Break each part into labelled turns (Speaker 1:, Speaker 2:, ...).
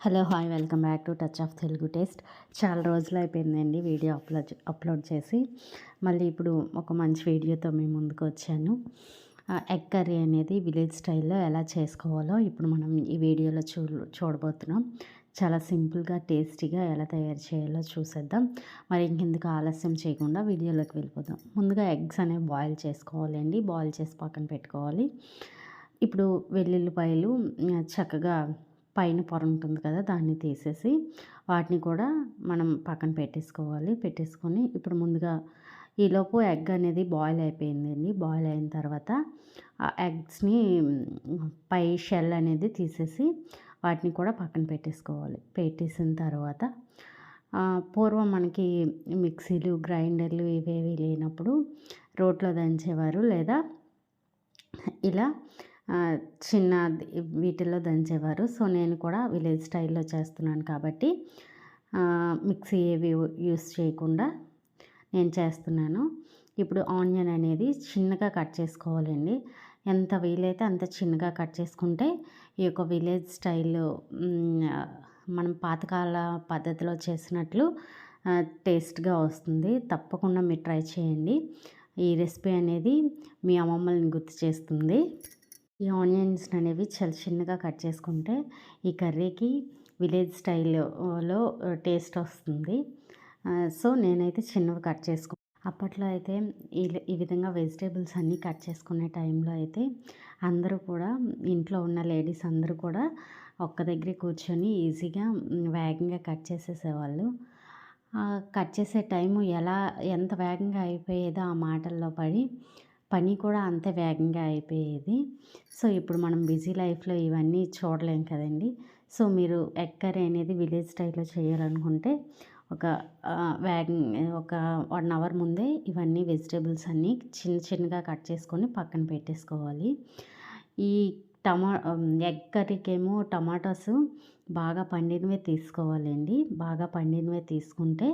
Speaker 1: Hello hi welcome back to touch of Telugu taste. చాలా రోజులు అయిపోయిందండి వీడియో అప్లోడ్ చేసి. మళ్ళీ ఇప్పుడు ఒక మంచి వీడియోతో మీ ముందుకు వచ్చాను. ఎగ్ కర్రీ అనేది విలేజ్ స్టైల్లో ఎలా చేసుకోవాలో ఇప్పుడు మనం ఈ వీడియోలో చూడబోతున్నాం. చాలా సింపుల్గా టేస్టీగా ఎలా తయారు చేయాలో చూసేద్దాం. మరి ఇంకెందుకు ఆలస్యం చేయకుండా వీడియోలోకి వెళ్ళిపోదాం. ముందుగా ఎగ్స్ అనేవి బాయిల్ చేసుకోవాలండి. బాయిల్ చేసి పక్కన పెట్టుకోవాలి. ఇప్పుడు వెల్లుల్లిపాయలు చక్కగా పైన పొర ఉంటుంది కదా, దాన్ని తీసేసి వాటిని కూడా మనం పక్కన పెట్టేసుకొని ఇప్పుడు ముందుగా ఈలోపు ఎగ్ అనేది బాయిల్ అయిపోయిందండి. బాయిల్ అయిన తర్వాత ఆ ఎగ్స్ని పై షెల్ అనేది తీసేసి వాటిని కూడా పక్కన పెట్టేసిన తర్వాత పూర్వం మనకి మిక్సీలు గ్రైండర్లు ఇవేవి లేనప్పుడు రోట్లో దంచేవారు, లేదా ఇలా చిన్న వీటిల్లో దంచేవారు. సో నేను కూడా విలేజ్ స్టైల్లో చేస్తున్నాను కాబట్టి మిక్సీ ఏవి యూస్ చేయకుండా నేను చేస్తున్నాను. ఇప్పుడు ఆనియన్ అనేది చిన్నగా కట్ చేసుకోవాలండి. ఎంత వీలైతే అంత చిన్నగా కట్ చేసుకుంటే ఈ యొక్క విలేజ్ స్టైల్లో మనం పాతకాల పద్ధతిలో చేసినట్లు టేస్ట్గా వస్తుంది. తప్పకుండా మీరు ట్రై చేయండి. ఈ రెసిపీ అనేది మీ అమ్మమ్మల్ని గుర్తు చేస్తుంది. ఈ ఆనియన్స్ అనేవి చాలా చిన్నగా కట్ చేసుకుంటే ఈ కర్రీకి విలేజ్ స్టైల్లో టేస్ట్ వస్తుంది. సో నేనైతే చిన్నవి కట్ అప్పట్లో అయితే ఈ విధంగా వెజిటేబుల్స్ అన్నీ కట్ చేసుకునే టైంలో అయితే అందరూ కూడా, ఇంట్లో ఉన్న లేడీస్ అందరూ కూడా ఒక్క దగ్గరే కూర్చొని ఈజీగా వేగంగా కట్ చేసేసేవాళ్ళు. కట్ చేసే టైము ఎంత వేగంగా అయిపోయేదో ఆ మాటల్లో పడి పని కూడా అంతే వేగంగా అయిపోయేది. సో ఇప్పుడు మనం బిజీ లైఫ్లో ఇవన్నీ చూడలేం కదండి. సో మీరు ఎగ్ కర్రీ అనేది విలేజ్ స్టైల్లో చేయాలనుకుంటే ఒక 1 అవర్ ముందే ఇవన్నీ వెజిటేబుల్స్ అన్నీ చిన్నగా కట్ చేసుకొని పక్కన పెట్టేసుకోవాలి. ఈ ఎగ్ కర్రీకేమో టమాటాస్ బాగా పండినవే తీసుకోవాలండి. బాగా పండినవే తీసుకుంటే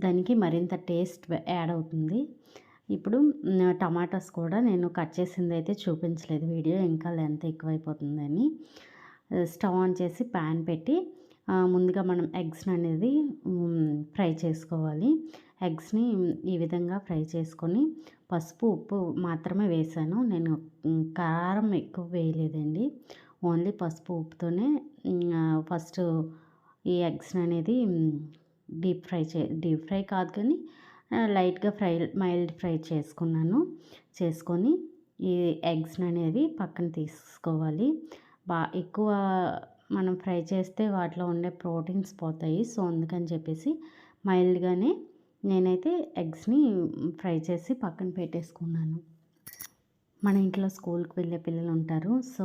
Speaker 1: దానికి మరింత టేస్ట్ యాడ్ అవుతుంది. ఇప్పుడు టమాటాస్ కూడా నేను కట్ చేసింది అయితే చూపించలేదు వీడియో, ఇంకా లెంత్ ఎక్కువైపోతుందని. స్టవ్ ఆన్ చేసి ప్యాన్ పెట్టి ముందుగా మనం ఎగ్స్ని అనేది ఫ్రై చేసుకోవాలి. ఎగ్స్ని ఈ విధంగా ఫ్రై చేసుకొని పసుపు ఉప్పు మాత్రమే వేసాను. నేను కారం ఎక్కువ వేయలేదండి. ఓన్లీ పసుపు ఉప్పుతోనే ఫస్ట్ ఈ ఎగ్స్ని అనేది డీప్ ఫ్రై కాదు కానీ లైట్గా మైల్డ్ ఫ్రై చేసుకొని ఈ ఎగ్స్ని అనేవి పక్కన తీసుకోవాలి. ఎక్కువ మనం ఫ్రై చేస్తే వాటిలో ఉండే ప్రోటీన్స్ పోతాయి. సో అందుకని చెప్పేసి మైల్డ్గానే నేనైతే ఎగ్స్ని ఫ్రై చేసి పక్కన పెట్టేసుకున్నాను. మన ఇంట్లో స్కూల్కి వెళ్ళే పిల్లలు ఉంటారు. సో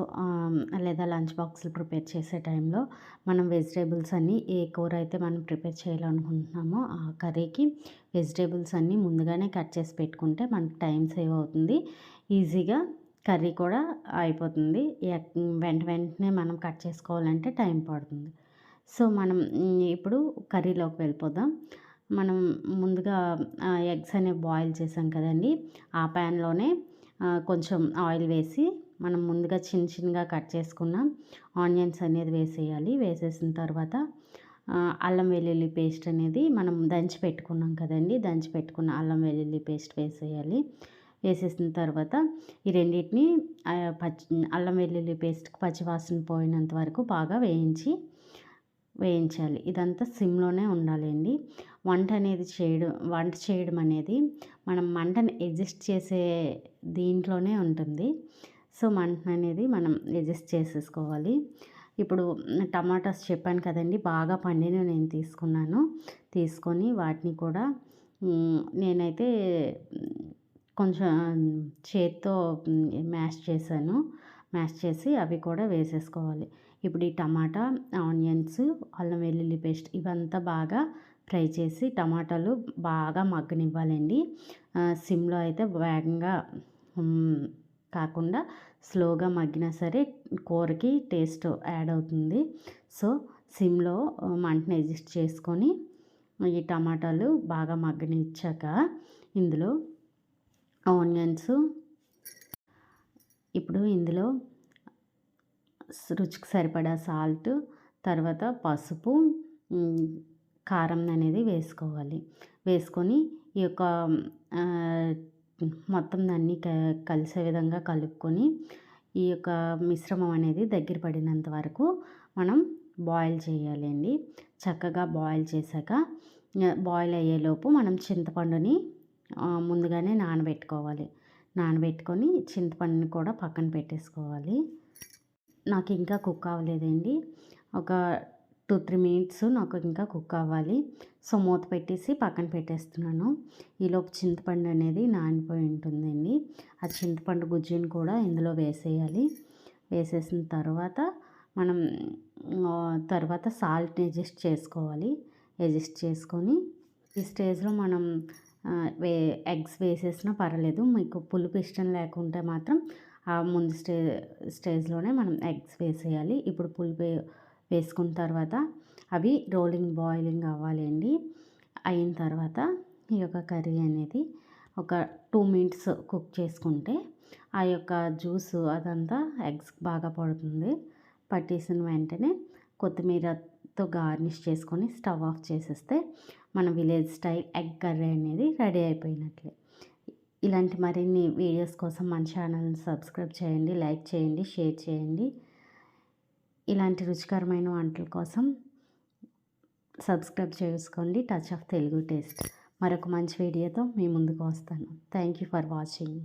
Speaker 1: లేదా లంచ్ బాక్సులు ప్రిపేర్ చేసే టైంలో మనం వెజిటేబుల్స్ అన్నీ, ఏ కూర అయితే మనం ప్రిపేర్ చేయాలనుకుంటున్నామో ఆ కర్రీకి వెజిటేబుల్స్ అన్నీ ముందుగానే కట్ చేసి పెట్టుకుంటే మనకు టైం సేవ్ అవుతుంది. ఈజీగా కర్రీ కూడా అయిపోతుంది. వెంటనే మనం కట్ చేసుకోవాలంటే టైం పడుతుంది. సో మనం ఇప్పుడు కర్రీలోకి వెళ్ళిపోదాం. మనం ముందుగా ఎగ్స్ అనేవి బాయిల్ చేసాం కదండి, ఆ ప్యాన్లోనే కొంచెం ఆయిల్ వేసి మనం ముందుగా చిన్నగా కట్ చేసుకున్న ఆనియన్స్ అనేది వేసేయాలి. వేసేసిన తర్వాత అల్లం వెల్లుల్లి పేస్ట్ అనేది మనం దంచి పెట్టుకున్నాం కదండి, దంచి పెట్టుకున్న అల్లం వెల్లుల్లి పేస్ట్ వేసేయాలి. వేసేసిన తర్వాత ఈ రెండింటిని అల్లం వెల్లుల్లి పేస్ట్కి పచ్చివాసన పోయినంత వరకు బాగా వేయించాలి. ఇదంతా సిమ్లోనే ఉండాలండి. వంట చేయడం అనేది మనం మంటని అడ్జస్ట్ చేసే దీంట్లోనే ఉంటుంది. సో మంటను అనేది మనం అడ్జస్ట్ చేసేసుకోవాలి. ఇప్పుడు టమాటాస్ చెప్పాను కదండి, బాగా పండినవి నేను తీసుకొని వాటిని కూడా నేనైతే కొంచెం చేత్తో మ్యాష్ చేసి అవి కూడా వేసేసుకోవాలి. ఇప్పుడు ఈ టమాటా, ఆనియన్స్, అల్లం వెల్లుల్లి పేస్ట్ ఇవంతా బాగా ఫ్రై చేసి టమాటాలు బాగా మగ్గనివ్వాలండి. సిమ్లో అయితే వేగంగా కాకుండా స్లోగా మగ్గినా సరే కూరకి టేస్ట్ యాడ్ అవుతుంది. సో సిమ్లో మంటని అడ్జస్ట్ చేసుకొని ఈ టమాటాలు బాగా మగ్గనిచ్చాక ఇందులో ఆనియన్స్, ఇప్పుడు ఇందులో రుచికి సరిపడా సాల్ట్, తర్వాత పసుపు, కారం అనేది వేసుకోవాలి. వేసుకొని ఈ యొక్క మొత్తం దాన్ని కలిసే విధంగా కలుపుకొని ఈ యొక్క మిశ్రమం అనేది దగ్గర పడినంత వరకు మనం బాయిల్ చేయాలి అండి. చక్కగా బాయిల్ చేశాక బాయిల్ అయ్యేలోపు మనం చింతపండుని ముందుగానే నానబెట్టుకోవాలి. నానబెట్టుకొని చింతపండుని కూడా పక్కన పెట్టేసుకోవాలి. నాకు ఇంకా కుక్ అవ్వలేదండి. ఒక 2-3 మినిట్స్ నాకు ఇంకా కుక్ అవ్వాలి. సో మూత పెట్టేసి పక్కన పెట్టేస్తున్నాను. ఈలోపు చింతపండు అనేది నానిపోయి ఉంటుందండి. ఆ చింతపండు గుజ్జుని కూడా ఇందులో వేసేయాలి. వేసేసిన తర్వాత మనం తర్వాత సాల్ట్ అడ్జస్ట్ చేసుకోవాలి. అడ్జస్ట్ చేసుకొని ఈ స్టేజ్లో మనం ఎగ్స్ వేసేసినా పర్వాలేదు. మీకు పులుపు ఇష్టం లేకుంటే మాత్రం ఆ ముందు స్టేజ్లోనే మనం ఎగ్స్ వేసేయాలి. ఇప్పుడు పులుపు వేసుకున్న తర్వాత అవి బాయిలింగ్ అవ్వాలి అండి. అయిన తర్వాత ఈ యొక్క కర్రీ అనేది ఒక 2 మినిట్స్ కుక్ చేసుకుంటే ఆ యొక్క జ్యూసు అదంతా ఎగ్స్ బాగా పడుతుంది. పట్టేసిన వెంటనే కొత్తిమీరతో గార్నిష్ చేసుకొని స్టవ్ ఆఫ్ చేసేస్తే మన విలేజ్ స్టైల్ ఎగ్ కర్రీ అనేది రెడీ అయిపోయినట్లే. ఇలాంటి మరిన్ని వీడియోస్ కోసం మన ఛానల్ని సబ్స్క్రైబ్ చేయండి, లైక్ చేయండి, షేర్ చేయండి. ఇలాంటి రుచికరమైన వంటల కోసం సబ్స్క్రైబ్ చేసుకోండి. Touch of Telugu taste. మరొక మంచి వీడియోతో మీ ముందుకు వస్తాను. Thank you for watching.